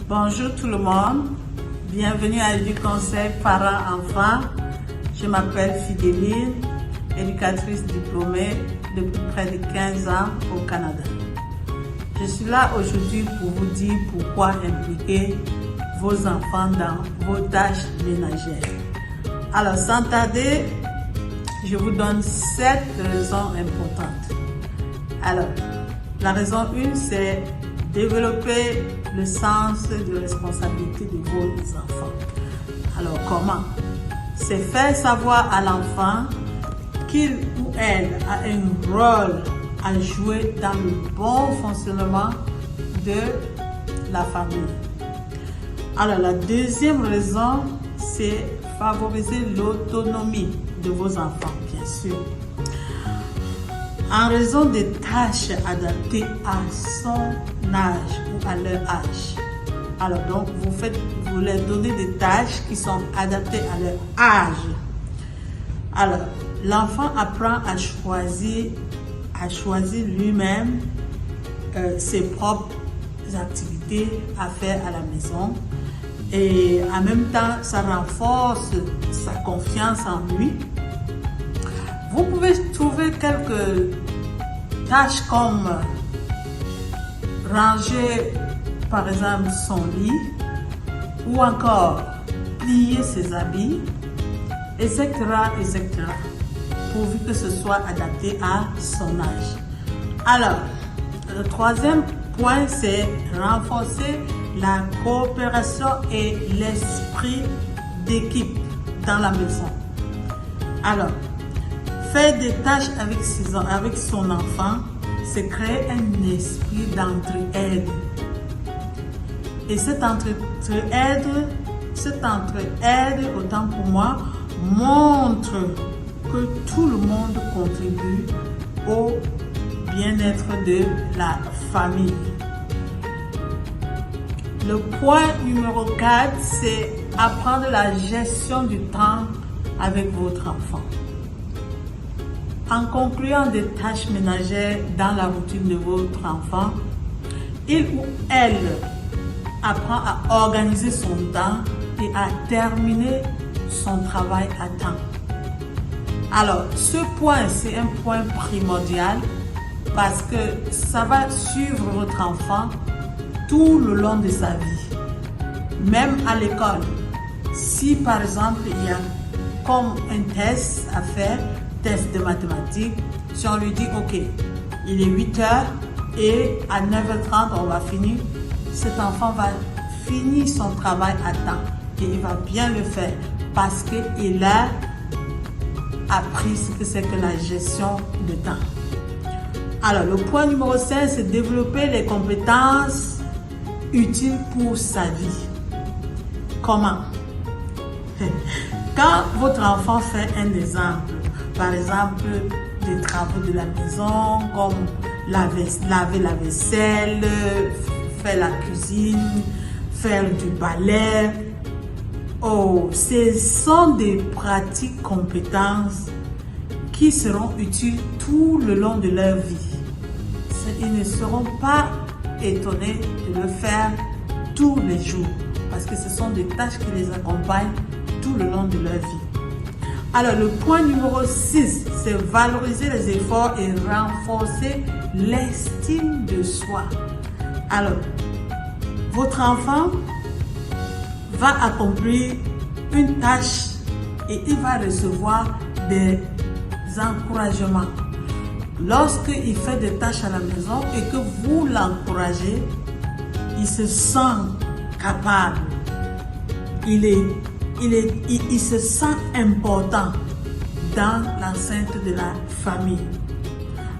Bonjour tout le monde, bienvenue à EduConseil Parents-Enfants. Je m'appelle Fidéline, éducatrice diplômée depuis près de 15 ans au Canada. Je suis là aujourd'hui pour vous dire pourquoi impliquer vos enfants dans vos tâches ménagères. Alors sans tarder, je vous donne 7 raisons importantes. Alors, la raison 1, c'est développer le sens de responsabilité de vos enfants. Alors, comment? C'est faire savoir à l'enfant qu'il ou elle a un rôle à jouer dans le bon fonctionnement de la famille. Alors, la deuxième raison, c'est favoriser l'autonomie de vos enfants, bien sûr. En raison des tâches adaptées à son âge ou à leur âge. Alors donc, vous leur donnez des tâches qui sont adaptées à leur âge. Alors, l'enfant apprend à choisir lui-même ses propres activités à faire à la maison. Et en même temps, ça renforce sa confiance en lui. Vous pouvez trouver quelques tâches comme ranger par exemple son lit ou encore plier ses habits, etc., etc., pourvu que ce soit adapté à son âge. Alors, le troisième point, c'est renforcer la coopération et l'esprit d'équipe dans la maison. Alors, faire des tâches avec son enfant, c'est créer un esprit d'entraide. Et cette entraide, autant pour moi, montre que tout le monde contribue au bien-être de la famille. Le point numéro 4, c'est apprendre la gestion du temps avec votre enfant. En concluant des tâches ménagères dans la routine de votre enfant, il ou elle apprend à organiser son temps et à terminer son travail à temps. Alors, ce point, c'est un point primordial parce que ça va suivre votre enfant tout le long de sa vie. Même à l'école, si par exemple il y a comme un test à faire, test de mathématiques, si on lui dit ok, il est 8h et à 9h30 on va finir, cet enfant va finir son travail à temps et il va bien le faire parce qu'il a appris ce que c'est que la gestion de temps. Alors le point numéro 5, c'est développer les compétences utiles pour sa vie. Comment? Quand votre enfant fait un exemple, par exemple des travaux de la maison comme laver la vaisselle, faire la cuisine, faire du balai. Oh, ce sont des pratiques compétences qui seront utiles tout le long de leur vie. Ils ne seront pas étonnés de le faire tous les jours parce que ce sont des tâches qui les accompagnent tout le long de leur vie. Alors, le point numéro 6, c'est valoriser les efforts et renforcer l'estime de soi. Alors, votre enfant va accomplir une tâche et il va recevoir des encouragements. Lorsqu'il fait des tâches à la maison et que vous l'encouragez, il se sent capable. Il se sent important dans l'enceinte de la famille.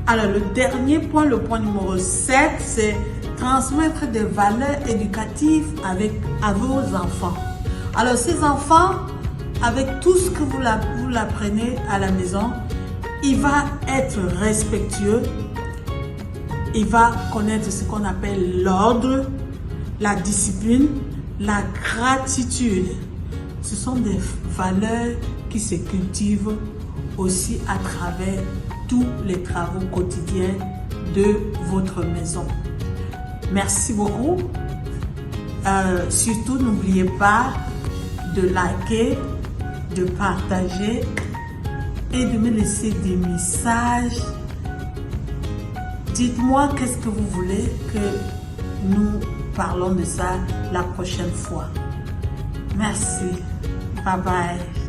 Alors le dernier point, le point numéro 7, c'est transmettre des valeurs éducatives à vos enfants. Alors ces enfants, avec tout ce que vous l'apprenez à la maison, il va être respectueux, il va connaître ce qu'on appelle l'ordre, la discipline, la gratitude. Ce sont des valeurs qui se cultivent aussi à travers tous les travaux quotidiens de votre maison. Merci beaucoup. Surtout, n'oubliez pas de liker, de partager et de me laisser des messages. Dites-moi qu'est-ce que vous voulez que nous parlons de ça la prochaine fois. Merci. Bye bye.